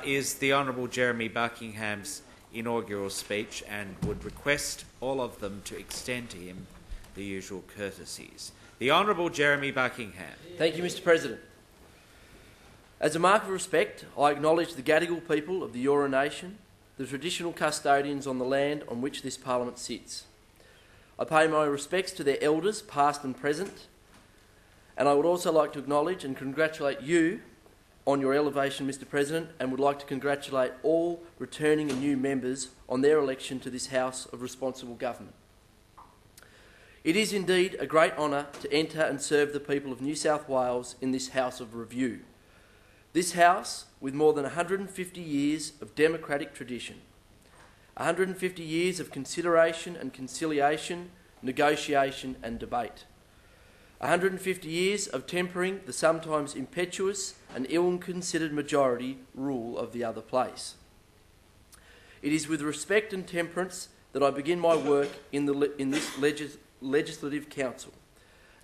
is the Honourable Jeremy Buckingham's inaugural speech, and would request all of them to extend to him the usual courtesies. The Honourable Jeremy Buckingham. Thank you, Mr. President. As a mark of respect, I acknowledge the Gadigal people of the Eora Nation, the traditional custodians on the land on which this Parliament sits. I pay my respects to their elders, past and present, and I would also like to acknowledge and congratulate you on your elevation, Mr. President, and would like to congratulate all returning and new members on their election to this House of Responsible Government. It is indeed a great honour to enter and serve the people of New South Wales in this House of Review. This House, with more than 150 years of democratic tradition, 150 years of consideration and conciliation, negotiation and debate, 150 years of tempering the sometimes impetuous and ill-considered majority rule of the other place. It is with respect and temperance that I begin my work in this Legislative Council,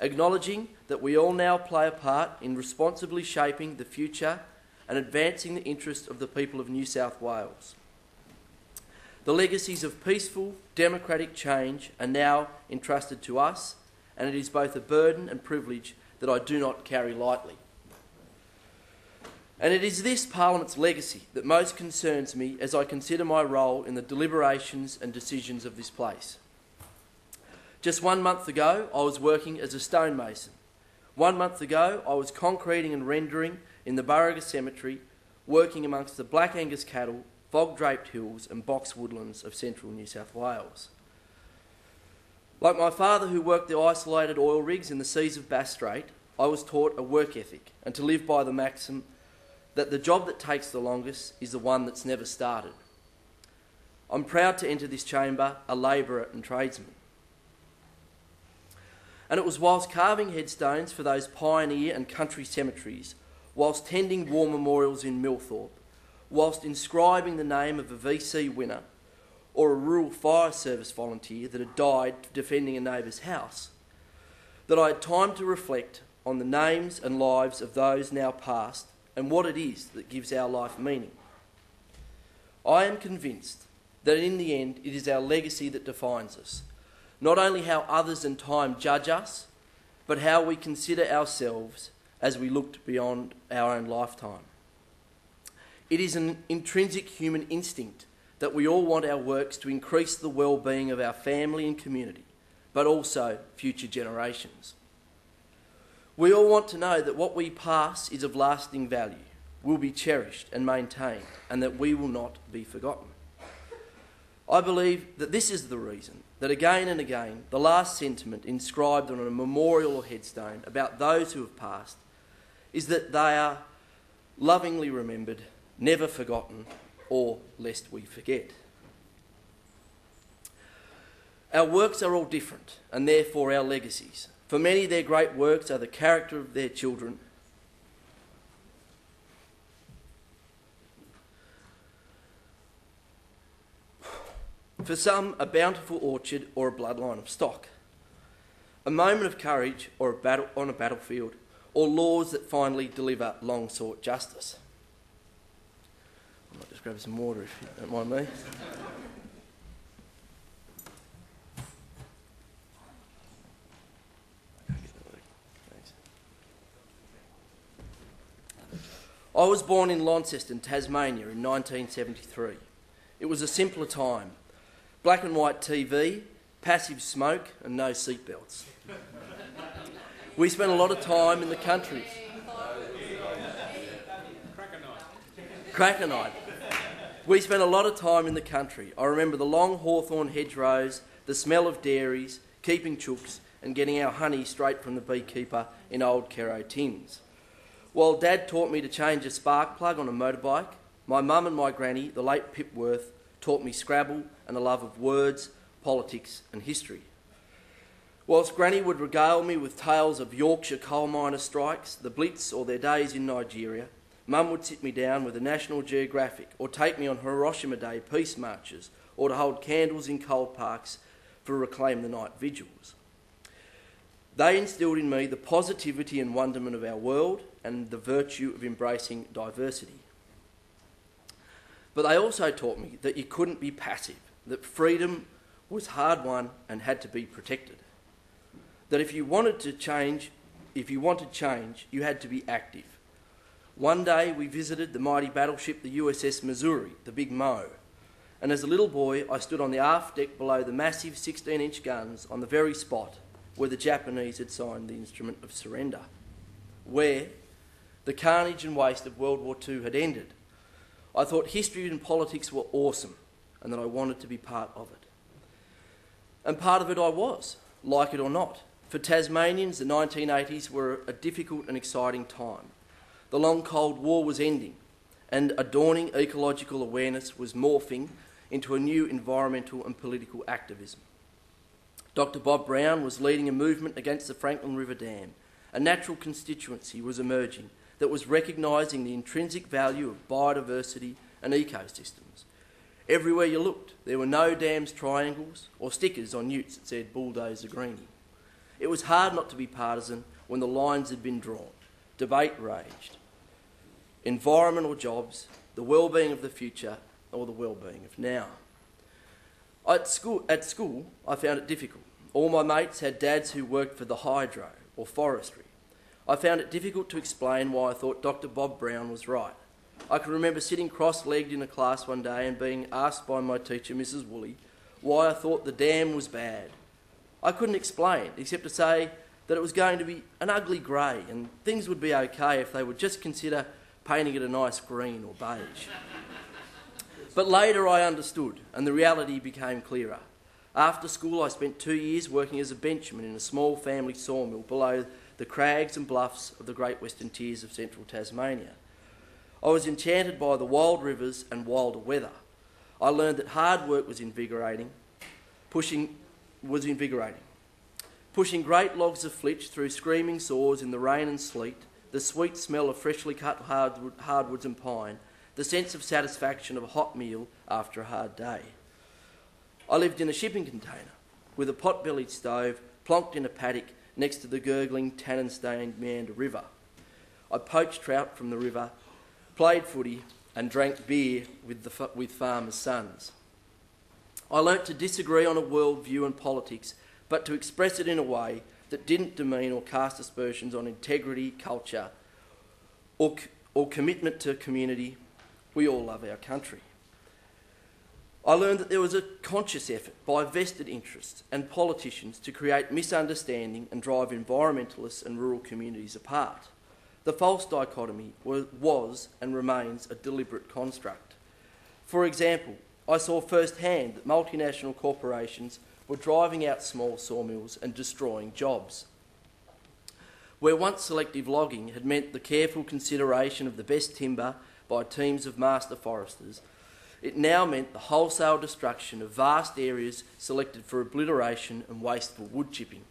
acknowledging that we all now play a part in responsibly shaping the future and advancing the interests of the people of New South Wales. The legacies of peaceful, democratic change are now entrusted to us, and it is both a burden and privilege that I do not carry lightly. And it is this Parliament's legacy that most concerns me as I consider my role in the deliberations and decisions of this place. Just 1 month ago, I was working as a stonemason. 1 month ago, I was concreting and rendering in the Burraga Cemetery, working amongst the Black Angus cattle, fog-draped hills and box woodlands of central New South Wales. Like my father, who worked the isolated oil rigs in the seas of Bass Strait, I was taught a work ethic and to live by the maxim that the job that takes the longest is the one that's never started. I'm proud to enter this chamber a labourer and tradesman. And it was whilst carving headstones for those pioneer and country cemeteries, whilst tending war memorials in Millthorpe, whilst inscribing the name of a VC winner or a rural fire service volunteer that had died defending a neighbour's house, that I had time to reflect on the names and lives of those now past and what it is that gives our life meaning. I am convinced that in the end it is our legacy that defines us, not only how others and time judge us, but how we consider ourselves as we looked beyond our own lifetime. It is an intrinsic human instinct that we all want our works to increase the well-being of our family and community, but also future generations. We all want to know that what we pass is of lasting value, will be cherished and maintained, and that we will not be forgotten. I believe that this is the reason that again and again the last sentiment inscribed on a memorial or headstone about those who have passed is that they are lovingly remembered, never forgotten, or lest we forget. Our works are all different, and therefore our legacies. For many, their great works are the character of their children. For some, a bountiful orchard or a bloodline of stock. A moment of courage or a battle on a battlefield, or laws that finally deliver long-sought justice. I might just grab some water if you don't mind me. I was born in Launceston, Tasmania in 1973. It was a simpler time. Black and white TV, passive smoke and no seatbelts. We spent a lot of time in the country. Cracker night. We spent a lot of time in the country. I remember the long hawthorn hedgerows, the smell of dairies, keeping chooks and getting our honey straight from the beekeeper in old Kero tins. While Dad taught me to change a spark plug on a motorbike, my mum and my granny, the late Pip Worth, taught me Scrabble and a love of words, politics and history. Whilst Granny would regale me with tales of Yorkshire coal miner strikes, the Blitz or their days in Nigeria, Mum would sit me down with a National Geographic or take me on Hiroshima Day peace marches or to hold candles in coal parks for Reclaim the Night vigils. They instilled in me the positivity and wonderment of our world and the virtue of embracing diversity. But they also taught me that you couldn't be passive, that freedom was hard won and had to be protected. That if you wanted change, you had to be active. One day we visited the mighty battleship, the USS Missouri, the Big Mo, and as a little boy I stood on the aft deck below the massive 16-inch guns on the very spot where the Japanese had signed the instrument of surrender, where the carnage and waste of World War II had ended. I thought history and politics were awesome and that I wanted to be part of it. And part of it I was, like it or not. For Tasmanians, the 1980s were a difficult and exciting time. The long Cold War was ending and a dawning ecological awareness was morphing into a new environmental and political activism. Dr. Bob Brown was leading a movement against the Franklin River Dam. A natural constituency was emerging that was recognising the intrinsic value of biodiversity and ecosystems. Everywhere you looked, there were no dams triangles or stickers on utes that said Bulldozer Greenie. It was hard not to be partisan when the lines had been drawn. Debate raged. Environment or jobs, the well-being of the future or the well-being of now. At school, I found it difficult. All my mates had dads who worked for the hydro or forestry. I found it difficult to explain why I thought Dr. Bob Brown was right. I can remember sitting cross-legged in a class one day and being asked by my teacher, Mrs. Woolley, why I thought the dam was bad. I couldn't explain, except to say that it was going to be an ugly grey and things would be okay if they would just consider painting it a nice green or beige. But later I understood and the reality became clearer. After school I spent 2 years working as a benchman in a small family sawmill below the crags and bluffs of the Great Western Tiers of central Tasmania. I was enchanted by the wild rivers and wilder weather. I learned that hard work was invigorating. Pushing great logs of flitch through screaming saws in the rain and sleet, the sweet smell of freshly cut hardwoods and pine, the sense of satisfaction of a hot meal after a hard day. I lived in a shipping container with a pot-bellied stove plonked in a paddock next to the gurgling, tannin-stained Meander River. I poached trout from the river, played footy and drank beer with farmers' sons. I learnt to disagree on a worldview and politics, but to express it in a way that didn't demean or cast aspersions on integrity, culture, or commitment to community. We all love our country. I learned that there was a conscious effort by vested interests and politicians to create misunderstanding and drive environmentalists and rural communities apart. The false dichotomy was and remains a deliberate construct. For example, I saw firsthand that multinational corporations were driving out small sawmills and destroying jobs. Where once selective logging had meant the careful consideration of the best timber by teams of master foresters, it now meant the wholesale destruction of vast areas selected for obliteration and wasteful wood chipping.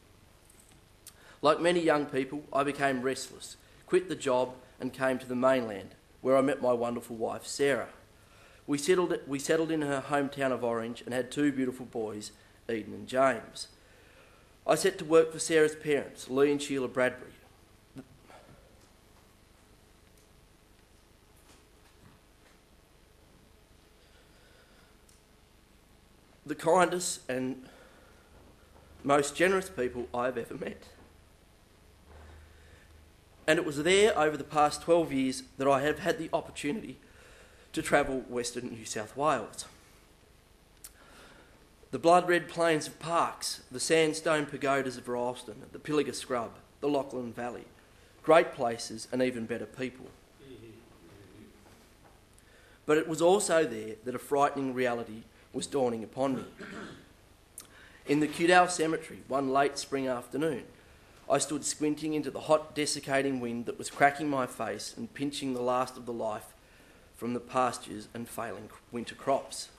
Like many young people, I became restless, quit the job and came to the mainland, where I met my wonderful wife, Sarah. We settled in her hometown of Orange and had 2 beautiful boys, Eden and James. I set to work for Sarah's parents, Lee and Sheila Bradbury. The kindest and most generous people I've ever met. And it was there over the past 12 years that I have had the opportunity to travel Western New South Wales. The blood-red plains of Parkes, the sandstone pagodas of Ralston, the Pilliga Scrub, the Lachlan Valley. Great places and even better people. But it was also there that a frightening reality was dawning upon me. In the Cudal Cemetery, one late spring afternoon, I stood squinting into the hot, desiccating wind that was cracking my face and pinching the last of the life from the pastures and failing winter crops.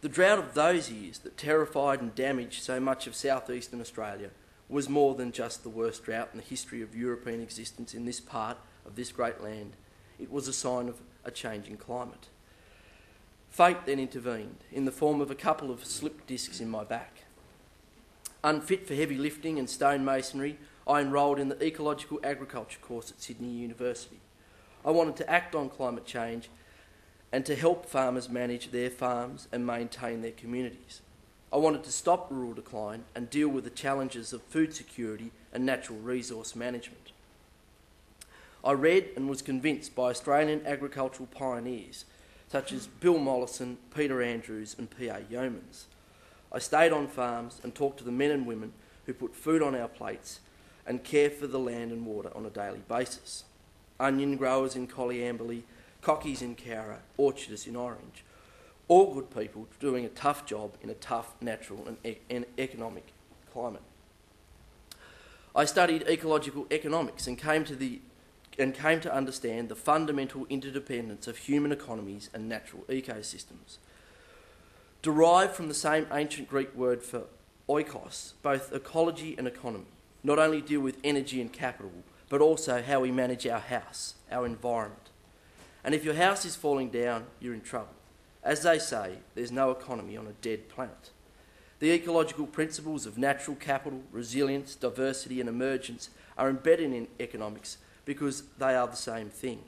The drought of those years that terrified and damaged so much of southeastern Australia was more than just the worst drought in the history of European existence in this part of this great land. It was a sign of a changing climate. Fate then intervened in the form of a couple of slipped discs in my back. Unfit for heavy lifting and stonemasonry, I enrolled in the Ecological Agriculture course at Sydney University. I wanted to act on climate change and to help farmers manage their farms and maintain their communities. I wanted to stop rural decline and deal with the challenges of food security and natural resource management. I read and was convinced by Australian agricultural pioneers such as Bill Mollison, Peter Andrews and P.A. Yeomans. I stayed on farms and talked to the men and women who put food on our plates and care for the land and water on a daily basis. Onion growers in Coleambally, cockies in Cowra, orchardists in Orange. All good people doing a tough job in a tough natural and economic climate. I studied ecological economics and came to understand the fundamental interdependence of human economies and natural ecosystems. Derived from the same ancient Greek word for oikos, both ecology and economy not only deal with energy and capital, but also how we manage our house, our environment. And if your house is falling down, you're in trouble. As they say, there's no economy on a dead planet. The ecological principles of natural capital, resilience, diversity and emergence are embedded in economics because they are the same thing.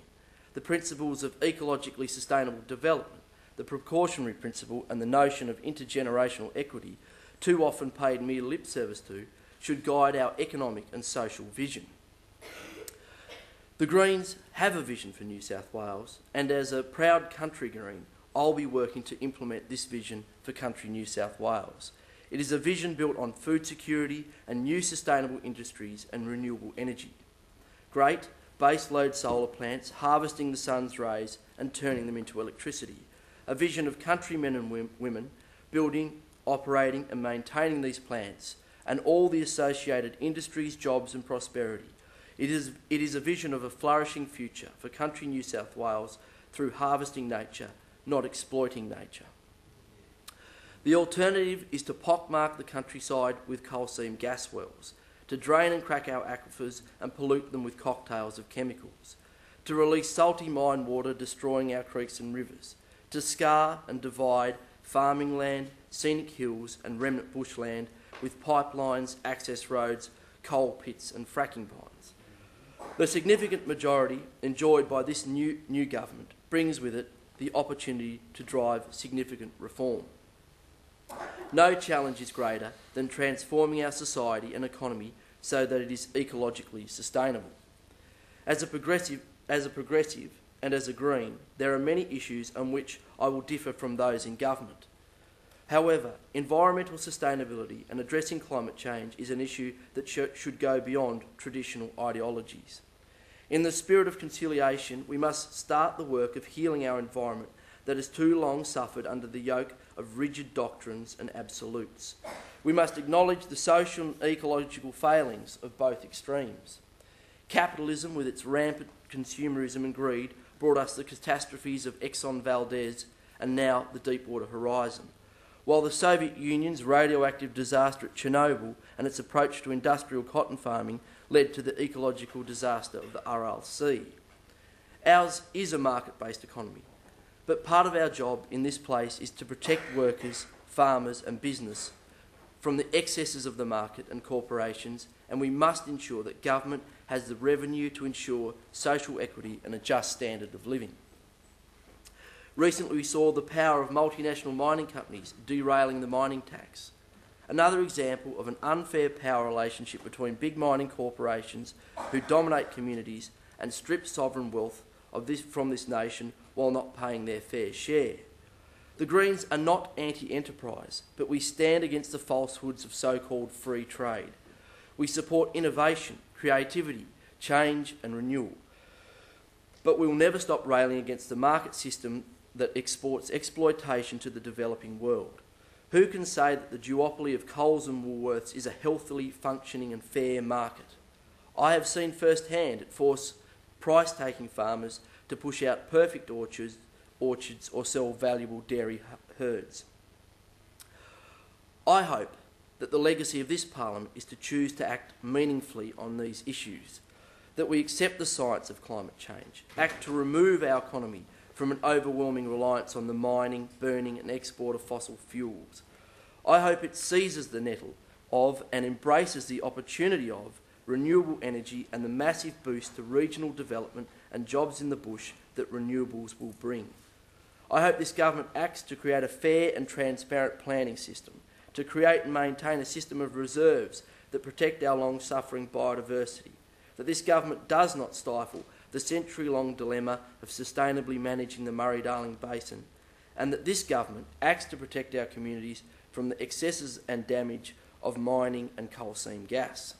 The principles of ecologically sustainable development, the precautionary principle and the notion of intergenerational equity, too often paid mere lip service to, should guide our economic and social vision. The Greens have a vision for New South Wales, and as a proud country Green, I'll be working to implement this vision for country New South Wales. It is a vision built on food security and new sustainable industries and renewable energy. Great base load solar plants harvesting the sun's rays and turning them into electricity. A vision of countrymen and women building, operating and maintaining these plants and all the associated industries, jobs and prosperity. It is a vision of a flourishing future for country New South Wales through harvesting nature, not exploiting nature. The alternative is to pockmark the countryside with coal seam gas wells, to drain and crack our aquifers and pollute them with cocktails of chemicals, to release salty mine water destroying our creeks and rivers, to scar and divide farming land, scenic hills and remnant bushland with pipelines, access roads, coal pits and fracking ponds. The significant majority enjoyed by this new government brings with it the opportunity to drive significant reform. No challenge is greater than transforming our society and economy so that it is ecologically sustainable. As a progressive and as a Green, there are many issues on which I will differ from those in government. However, environmental sustainability and addressing climate change is an issue that should go beyond traditional ideologies. In the spirit of conciliation, we must start the work of healing our environment that has too long suffered under the yoke of rigid doctrines and absolutes. We must acknowledge the social and ecological failings of both extremes. Capitalism, with its rampant consumerism and greed, brought us the catastrophes of Exxon Valdez and now the Deepwater Horizon, while the Soviet Union's radioactive disaster at Chernobyl and its approach to industrial cotton farming led to the ecological disaster of the Aral Sea. Ours is a market-based economy, but part of our job in this place is to protect workers, farmers and business from the excesses of the market and corporations, and we must ensure that government has the revenue to ensure social equity and a just standard of living. Recently we saw the power of multinational mining companies derailing the mining tax. Another example of an unfair power relationship between big mining corporations who dominate communities and strip sovereign wealth from this nation while not paying their fair share. The Greens are not anti-enterprise, but we stand against the falsehoods of so-called free trade. We support innovation, creativity, change and renewal. But we will never stop railing against the market system that exports exploitation to the developing world. Who can say that the duopoly of Coles and Woolworths is a healthily functioning and fair market? I have seen firsthand it force price-taking farmers to push out perfect orchards or sell valuable dairy herds. I hope that the legacy of this Parliament is to choose to act meaningfully on these issues, that we accept the science of climate change, act to remove our economy from an overwhelming reliance on the mining, burning and export of fossil fuels. I hope it seizes the nettle of and embraces the opportunity of renewable energy and the massive boost to regional development and jobs in the bush that renewables will bring. I hope this government acts to create a fair and transparent planning system, to create and maintain a system of reserves that protect our long-suffering biodiversity, that this government does not stifle the century-long dilemma of sustainably managing the Murray-Darling Basin, and that this government acts to protect our communities from the excesses and damage of mining and coal seam gas.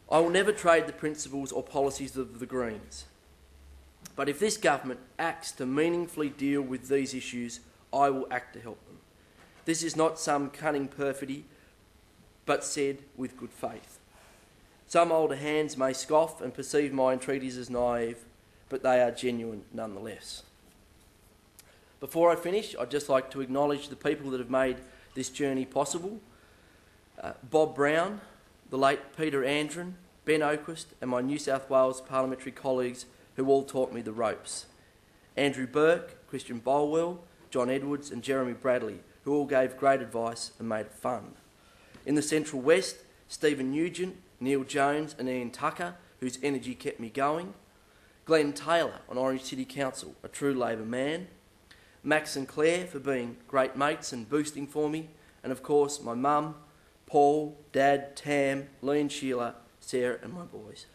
I will never trade the principles or policies of the Greens, but if this government acts to meaningfully deal with these issues, I will act to help them. This is not some cunning perfidy, but said with good faith. Some older hands may scoff and perceive my entreaties as naive, but they are genuine nonetheless. Before I finish, I'd just like to acknowledge the people that have made this journey possible. Bob Brown, the late Peter Andren, Ben Oaquist and my New South Wales parliamentary colleagues who all taught me the ropes. Andrew Burke, Christian Bolwell, John Edwards and Jeremy Bradley, who all gave great advice and made it fun. In the Central West, Stephen Nugent, Neil Jones and Ian Tucker, whose energy kept me going. Glenn Taylor on Orange City Council, a true Labor man. Max and Claire for being great mates and boosting for me. And of course, my mum, Paul, Dad, Tam, Lee and Sheila, Sarah and my boys.